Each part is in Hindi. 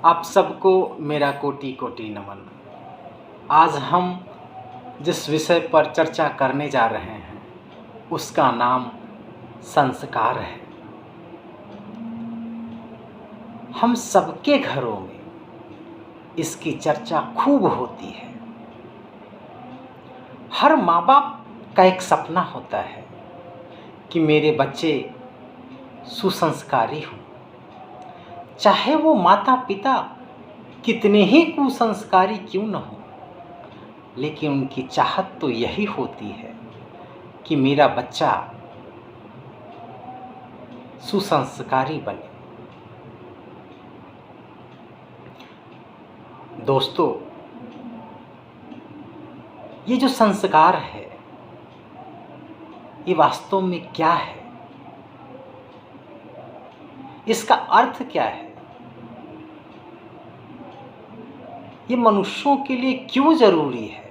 आप सबको मेरा कोटि कोटि नमन। आज हम जिस विषय पर चर्चा करने जा रहे हैं उसका नाम संस्कार है। हम सबके घरों में इसकी चर्चा खूब होती है। हर माँ बाप का एक सपना होता है कि मेरे बच्चे सुसंस्कारी हों, चाहे वो माता पिता कितने ही कुसंस्कारी क्यों न हो, लेकिन उनकी चाहत तो यही होती है कि मेरा बच्चा सुसंस्कारी बने। दोस्तों, ये जो संस्कार है ये वास्तव में क्या है, इसका अर्थ क्या है, ये मनुष्यों के लिए क्यों जरूरी है,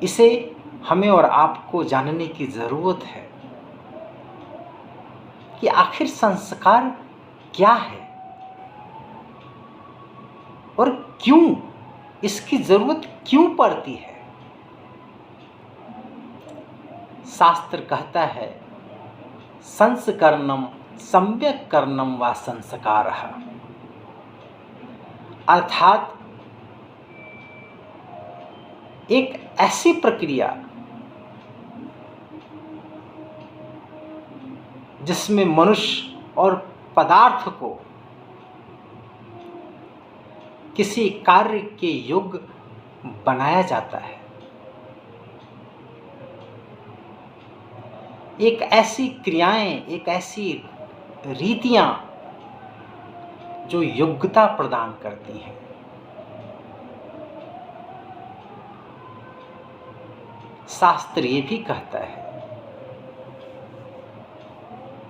इसे हमें और आपको जानने की जरूरत है कि आखिर संस्कार क्या है और क्यों इसकी जरूरत क्यों पड़ती है। शास्त्र कहता है संस्करणम सम्यक करणम व संस्कारः, अर्थात एक ऐसी प्रक्रिया जिसमें मनुष्य और पदार्थ को किसी कार्य के योग्य बनाया जाता है। एक ऐसी क्रियाएं, एक ऐसी रीतियां जो योग्यता प्रदान करती हैं। शास्त्र ये भी कहता है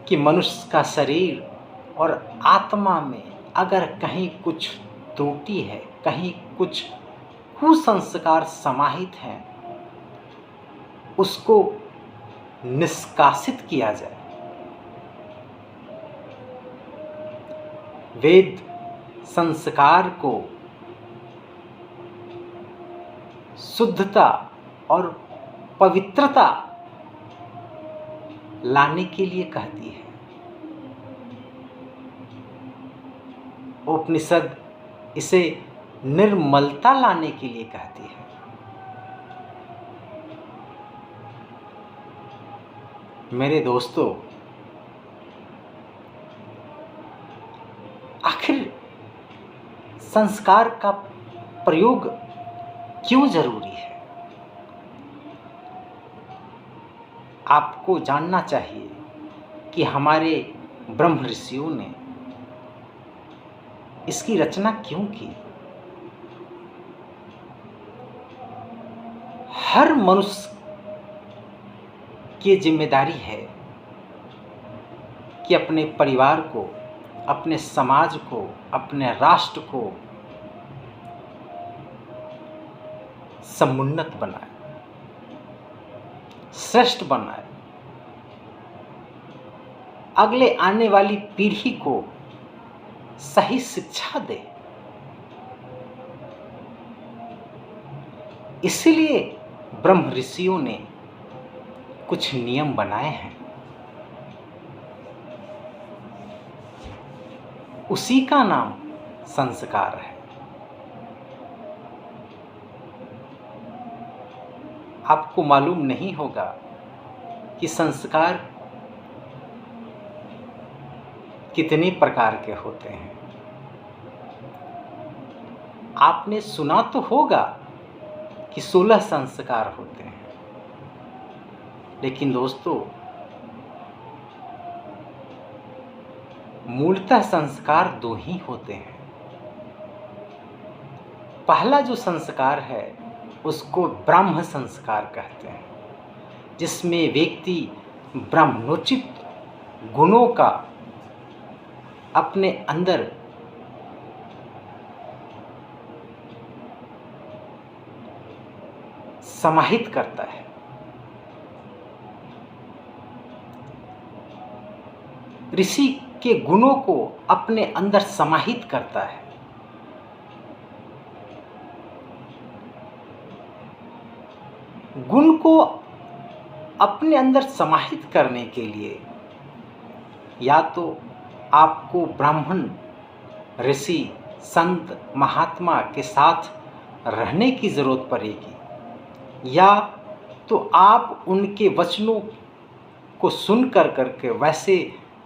कि मनुष्य का शरीर और आत्मा में अगर कहीं कुछ त्रुटि है, कहीं कुछ कुसंस्कार समाहित हैं, उसको निष्कासित किया जाए। वेद संस्कार को शुद्धता और पवित्रता लाने के लिए कहती है। उपनिषद इसे निर्मलता लाने के लिए कहती है। मेरे दोस्तों, आखिर संस्कार का प्रयोग क्यों जरूरी है? आपको जानना चाहिए कि हमारे ब्रह्म ऋषियों ने इसकी रचना क्यों की। हर मनुष्य की जिम्मेदारी है कि अपने परिवार को, अपने समाज को, अपने राष्ट्र को समुन्नत बनाए, श्रेष्ठ बनाए, अगले आने वाली पीढ़ी को सही शिक्षा दे। इसीलिए ब्रह्म ऋषियों ने कुछ नियम बनाए हैं। उसी का नाम संस्कार है। आपको मालूम नहीं होगा कि संस्कार कितने प्रकार के होते हैं। आपने सुना तो होगा कि 16 संस्कार होते हैं, लेकिन दोस्तों, मूलतः संस्कार 2 ही होते हैं। पहला जो संस्कार है उसको ब्रह्म संस्कार कहते हैं, जिसमें व्यक्ति ब्रह्मोचित गुणों का अपने अंदर समाहित करता है। ऋषि के गुणों को अपने अंदर समाहित करता है। गुण को अपने अंदर समाहित करने के लिए या तो आपको ब्राह्मण, ऋषि, संत, महात्मा के साथ रहने की ज़रूरत पड़ेगी, या तो आप उनके वचनों को सुन करके वैसे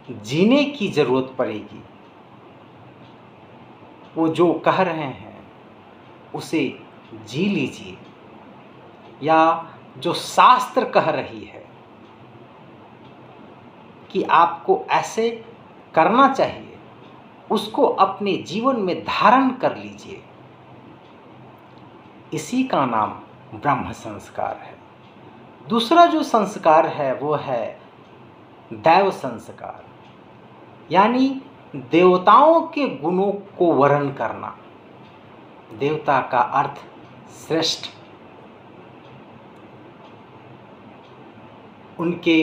जीने की ज़रूरत पड़ेगी। वो जो कह रहे हैं उसे जी लीजिए, या जो शास्त्र कह रही है कि आपको ऐसे करना चाहिए, उसको अपने जीवन में धारण कर लीजिए। इसी का नाम ब्रह्म संस्कार है। दूसरा जो संस्कार है वो है दैव संस्कार, यानी देवताओं के गुणों को वर्ण करना। देवता का अर्थ श्रेष्ठ, उनके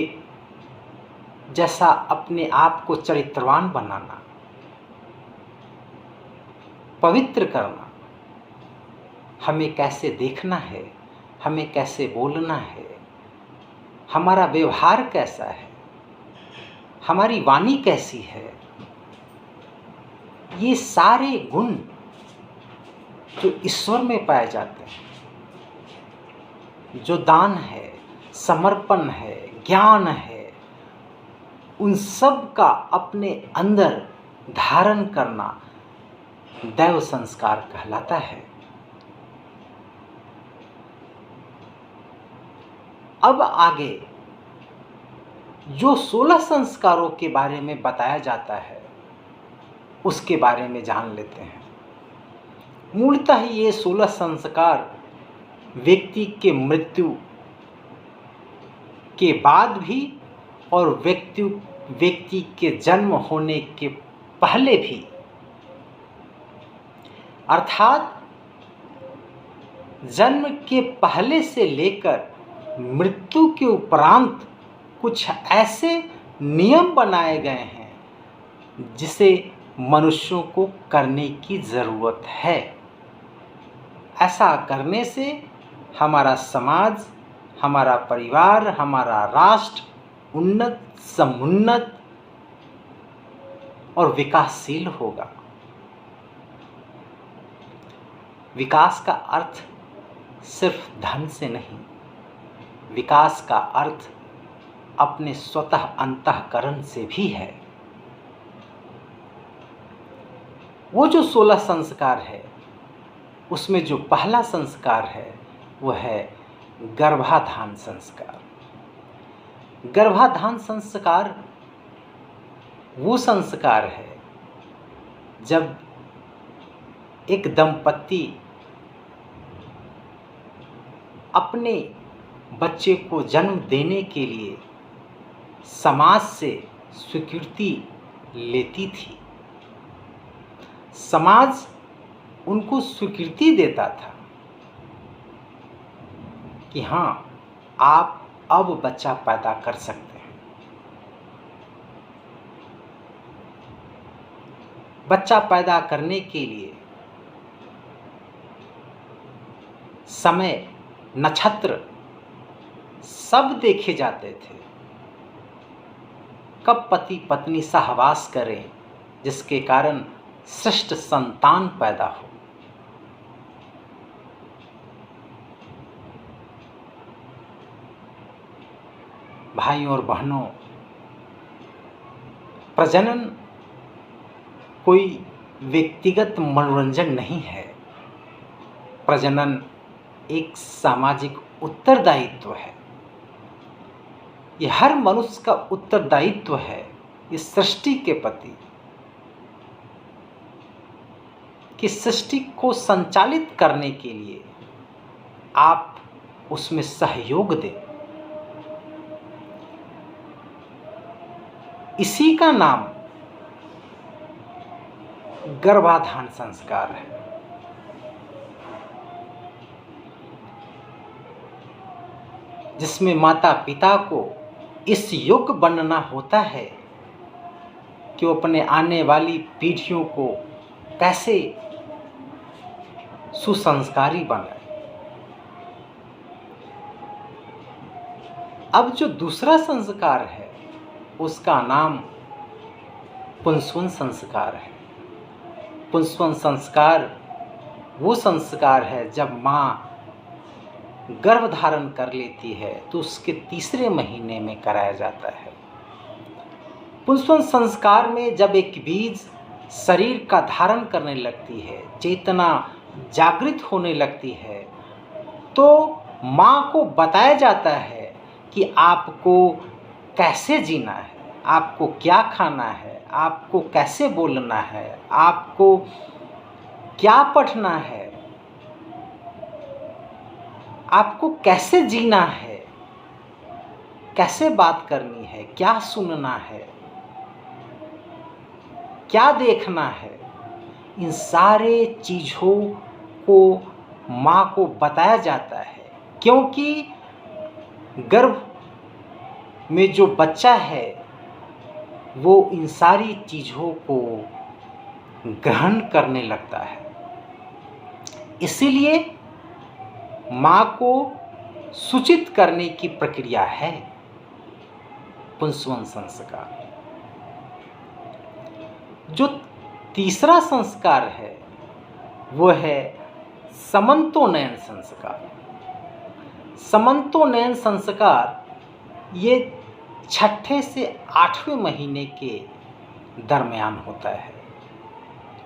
जैसा अपने आप को चरित्रवान बनाना, पवित्र करना, हमें कैसे देखना है, हमें कैसे बोलना है, हमारा व्यवहार कैसा है, हमारी वाणी कैसी है, ये सारे गुण जो ईश्वर में पाए जाते हैं, जो दान है, समर्पण है, ज्ञान है, उन सब का अपने अंदर धारण करना दैव संस्कार कहलाता है। अब आगे जो 16 संस्कारों के बारे में बताया जाता है उसके बारे में जान लेते हैं। मूलतः ये 16 संस्कार व्यक्ति के मृत्यु के बाद भी और व्यक्ति के जन्म होने के पहले भी, अर्थात जन्म के पहले से लेकर मृत्यु के उपरांत कुछ ऐसे नियम बनाए गए हैं जिसे मनुष्यों को करने की ज़रूरत है। ऐसा करने से हमारा समाज, हमारा परिवार, हमारा राष्ट्र उन्नत, समुन्नत और विकासशील होगा। विकास का अर्थ सिर्फ धन से नहीं, विकास का अर्थ अपने स्वतः अंतःकरण से भी है। वो जो 16 संस्कार है उसमें जो पहला संस्कार है वो है गर्भाधान संस्कार। गर्भाधान संस्कार वो संस्कार है जब एक दंपत्ति अपने बच्चे को जन्म देने के लिए समाज से स्वीकृति लेती थी। समाज उनको स्वीकृति देता था कि हाँ, आप अब बच्चा पैदा कर सकते हैं। बच्चा पैदा करने के लिए समय, नक्षत्र सब देखे जाते थे। कब पति पत्नी सहवास करें जिसके कारण श्रेष्ठ संतान पैदा हो। भाइयों और बहनों, प्रजनन कोई व्यक्तिगत मनोरंजन नहीं है। प्रजनन एक सामाजिक उत्तरदायित्व है। ये हर मनुष्य का उत्तरदायित्व है इस सृष्टि के प्रति, कि सृष्टि को संचालित करने के लिए आप उसमें सहयोग दें। इसी का नाम गर्भाधान संस्कार है। जिसमें माता पिता को इस योग्य बनना होता है कि वो अपने आने वाली पीढ़ियों को कैसे सुसंस्कारी बनाए। अब जो दूसरा संस्कार है उसका नाम पुंसवन संस्कार है। पुंसवन संस्कार वो संस्कार है जब माँ गर्भ धारण कर लेती है तो उसके तीसरे महीने में कराया जाता है। पुंसवन संस्कार में जब एक बीज शरीर का धारण करने लगती है, चेतना जागृत होने लगती है, तो माँ को बताया जाता है कि आपको कैसे जीना है, आपको क्या खाना है, आपको कैसे बोलना है, आपको क्या पढ़ना है, आपको कैसे जीना है, कैसे बात करनी है, क्या सुनना है, क्या देखना है। इन सारे चीज़ों को माँ को बताया जाता है, क्योंकि गर्भ में जो बच्चा है वो इन सारी चीज़ों को ग्रहण करने लगता है। इसीलिए माँ को सूचित करने की प्रक्रिया है पुंसवन संस्कार। जो तीसरा संस्कार है वो है समंतोनयन संस्कार। समंतोनयन संस्कार ये 6ठे से 8वें महीने के दरमियान होता है,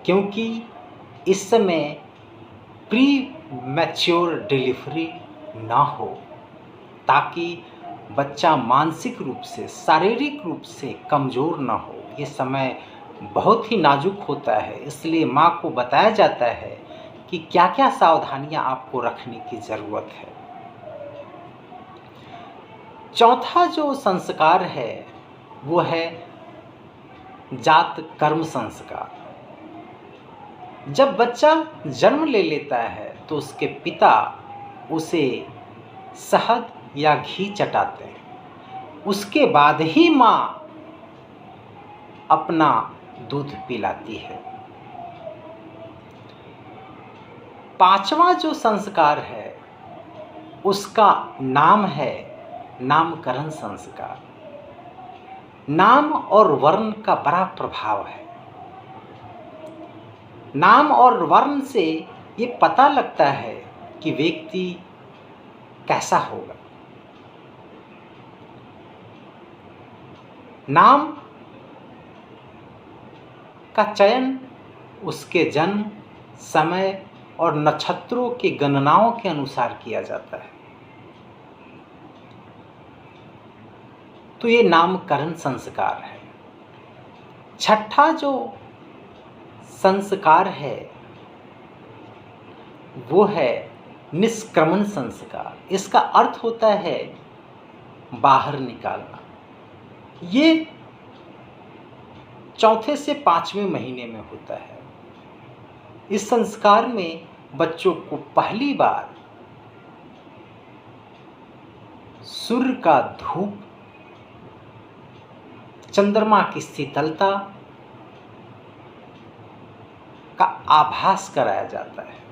क्योंकि इस समय प्री मैच्योर डिलीवरी ना हो, ताकि बच्चा मानसिक रूप से, शारीरिक रूप से कमज़ोर ना हो। ये समय बहुत ही नाजुक होता है, इसलिए माँ को बताया जाता है कि क्या क्या सावधानियाँ आपको रखने की ज़रूरत है। चौथा जो संस्कार है वो है जात कर्म संस्कार। जब बच्चा जन्म ले लेता है तो उसके पिता उसे शहद या घी चटाते हैं, उसके बाद ही माँ अपना दूध पिलाती है। पांचवा जो संस्कार है उसका नाम है नामकरण संस्कार। नाम और वर्ण का बड़ा प्रभाव है। नाम और वर्ण से ये पता लगता है कि व्यक्ति कैसा होगा। नाम का चयन उसके जन्म, समय और नक्षत्रों की गणनाओं के अनुसार किया जाता है। तो ये नामकरण संस्कार है। छठा जो संस्कार है वो है निष्क्रमण संस्कार। इसका अर्थ होता है बाहर निकालना। ये चौथे से 5वें महीने में होता है। इस संस्कार में बच्चों को पहली बार सूर्य का धूप, चंद्रमा की शीतलता का आभास कराया जाता है।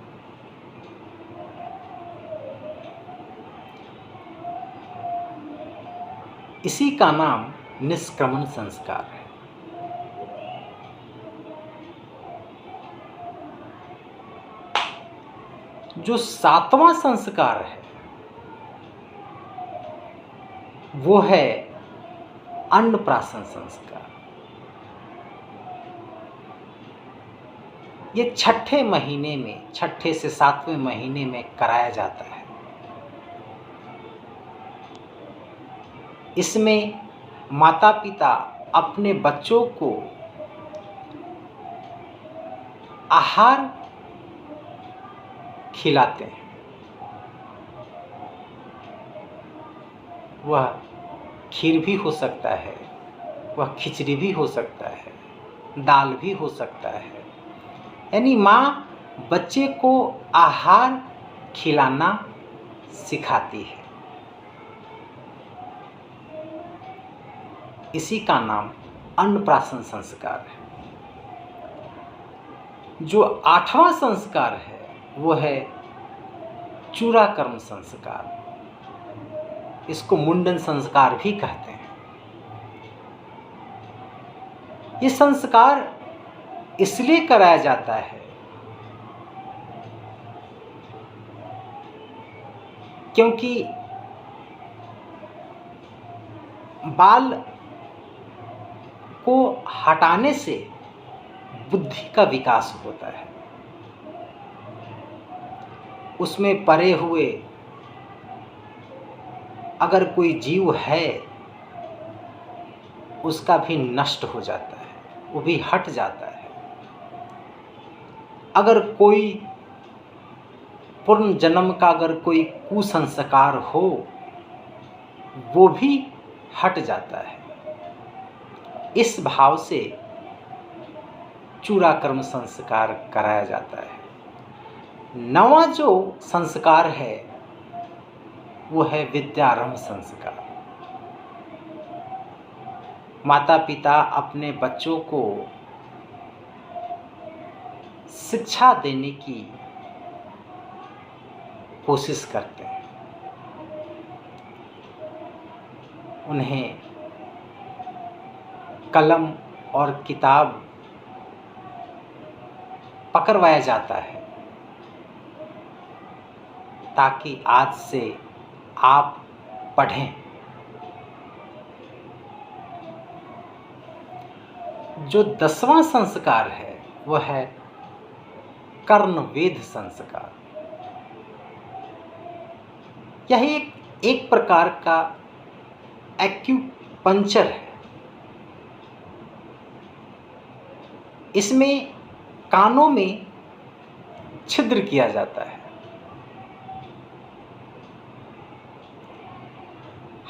इसी का नाम निष्क्रमण संस्कार है। जो 7वां संस्कार है वो है अन्नप्राशन संस्कार। ये 6ठे महीने में, 6ठे से 7वें महीने में कराया जाता है। इसमें माता पिता अपने बच्चों को आहार खिलाते हैं। वह खीर भी हो सकता है, वह खिचड़ी भी हो सकता है, दाल भी हो सकता है। यानी माँ बच्चे को आहार खिलाना सिखाती है। इसी का नाम अन्नप्राशन संस्कार है। जो 8वां संस्कार है वो है चूड़ाकर्म संस्कार। इसको मुंडन संस्कार भी कहते हैं। ये संस्कार इसलिए कराया जाता है क्योंकि बाल को हटाने से बुद्धि का विकास होता है। उसमें परे हुए अगर कोई जीव है उसका भी नष्ट हो जाता है, वो भी हट जाता है। अगर कोई पूर्व जन्म का अगर कोई कुसंस्कार हो वो भी हट जाता है। इस भाव से चूड़ाकर्म संस्कार कराया जाता है। 9वां जो संस्कार है वो है विद्यारंभ संस्कार। माता पिता अपने बच्चों को शिक्षा देने की कोशिश करते हैं। उन्हें कलम और किताब पकड़वाया जाता है ताकि आज से आप पढ़ें। जो 10वां संस्कार है वह है कर्णवेध संस्कार। यह एक प्रकार का एक्यूपंक्चर है। इसमें कानों में छिद्र किया जाता है।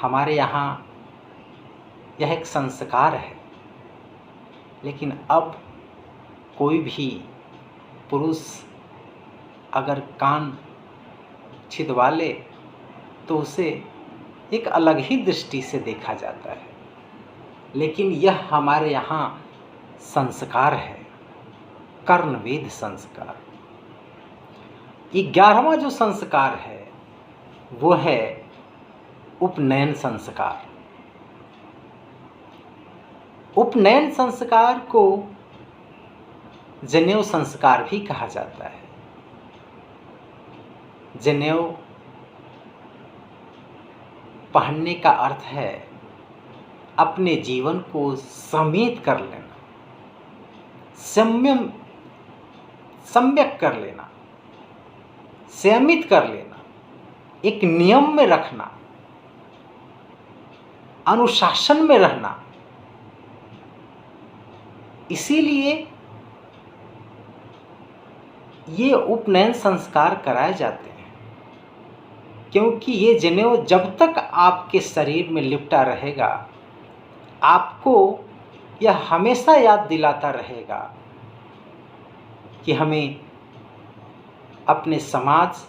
हमारे यहाँ यह एक संस्कार है, लेकिन अब कोई भी पुरुष अगर कान छिदवा ले तो उसे एक अलग ही दृष्टि से देखा जाता है। लेकिन यह हमारे यहाँ संस्कार है, कर्णवेध संस्कार। 11वां जो संस्कार है वो है उपनयन संस्कार। उपनयन संस्कार को जनेऊ संस्कार भी कहा जाता है। जनेऊ पहनने का अर्थ है अपने जीवन को सम्यक कर लेना, सम्यक कर लेना, संयमित कर लेना, एक नियम में रखना, अनुशासन में रहना। इसीलिए ये उपनयन संस्कार कराए जाते हैं, क्योंकि ये जनेऊ जब तक आपके शरीर में लिपटा रहेगा आपको यह हमेशा याद दिलाता रहेगा कि हमें अपने समाज,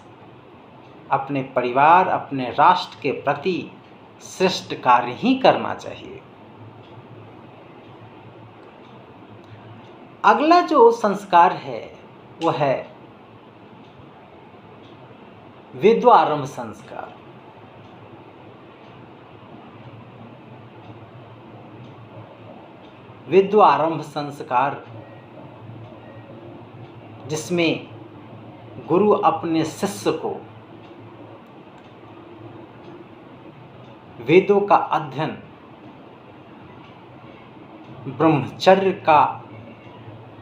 अपने परिवार, अपने राष्ट्र के प्रति श्रेष्ठ कार्य ही करना चाहिए। अगला जो संस्कार है वो है विद्वारंभ संस्कार। विद्वारंभ संस्कार जिसमें गुरु अपने शिष्य को वेदों का अध्ययन, ब्रह्मचर्य का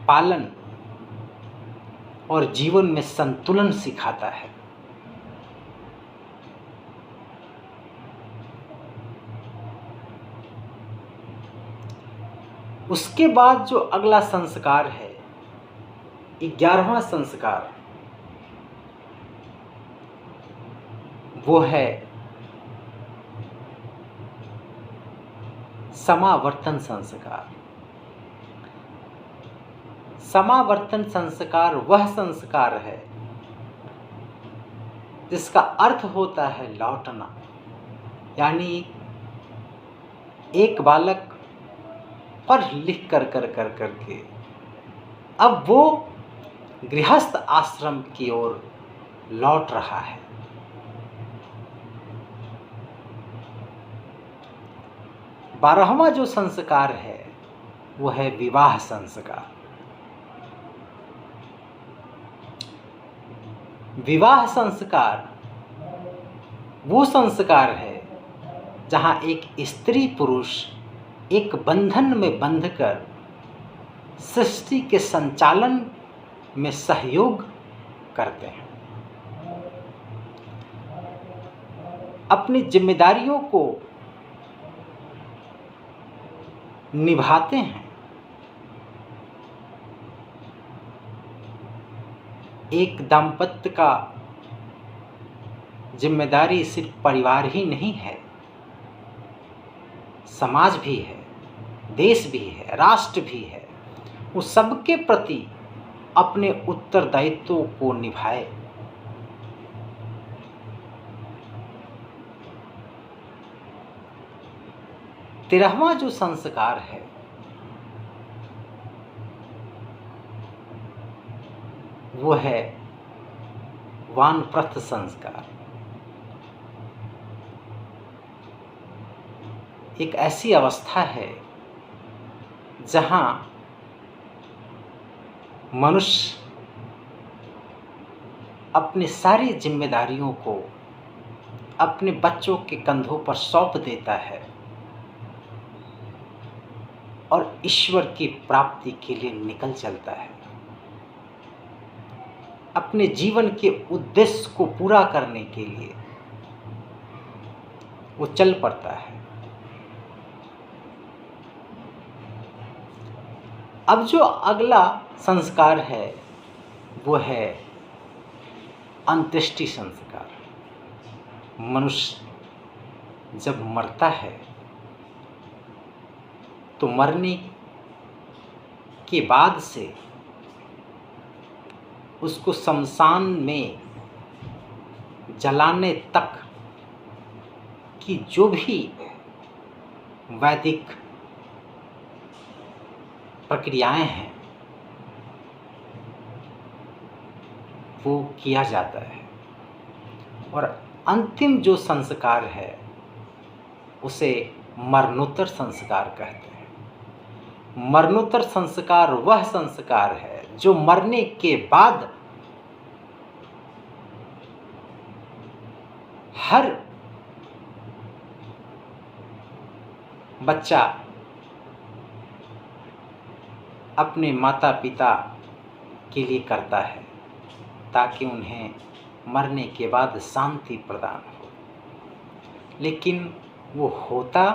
पालन और जीवन में संतुलन सिखाता है। उसके बाद जो अगला संस्कार है 11वां संस्कार, वो है समावर्तन संस्कार। समावर्तन संस्कार वह संस्कार है जिसका अर्थ होता है लौटना। यानी एक बालक पढ़ लिख कर कर कर करके अब वो गृहस्थ आश्रम की ओर लौट रहा है। 12वां जो संस्कार है वो है विवाह संस्कार। विवाह संस्कार वो संस्कार है जहाँ एक स्त्री पुरुष एक बंधन में बंधकर सृष्टि के संचालन में सहयोग करते हैं, अपनी जिम्मेदारियों को निभाते हैं। एक दाम्पत्य का जिम्मेदारी सिर्फ परिवार ही नहीं है, समाज भी है, देश भी है, राष्ट्र भी है। वो सबके प्रति अपने उत्तरदायित्वों को निभाए। तेरहवां जो संस्कार है वो है वानप्रस्थ संस्कार। एक ऐसी अवस्था है जहाँ मनुष्य अपनी सारी जिम्मेदारियों को अपने बच्चों के कंधों पर सौंप देता है और ईश्वर की प्राप्ति के लिए निकल चलता है। अपने जीवन के उद्देश्य को पूरा करने के लिए वो चल पड़ता है। अब जो अगला संस्कार है वो है अंत्येष्टि संस्कार। मनुष्य जब मरता है तो मरने के बाद से उसको शमशान में जलाने तक की जो भी वैदिक प्रक्रियाएं हैं वो किया जाता है। और अंतिम जो संस्कार है उसे मरणोत्तर संस्कार कहते हैं। मरणोत्तर संस्कार वह संस्कार है जो मरने के बाद हर बच्चा अपने माता पिता के लिए करता है ताकि उन्हें मरने के बाद शांति प्रदान हो। लेकिन वो होता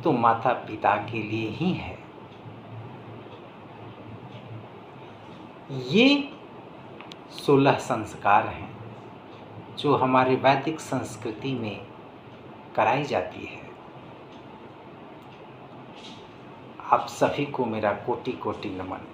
तो माता पिता के लिए ही है। ये 16 संस्कार हैं जो हमारे वैदिक संस्कृति में कराई जाती है। आप सभी को मेरा कोटि कोटि नमन।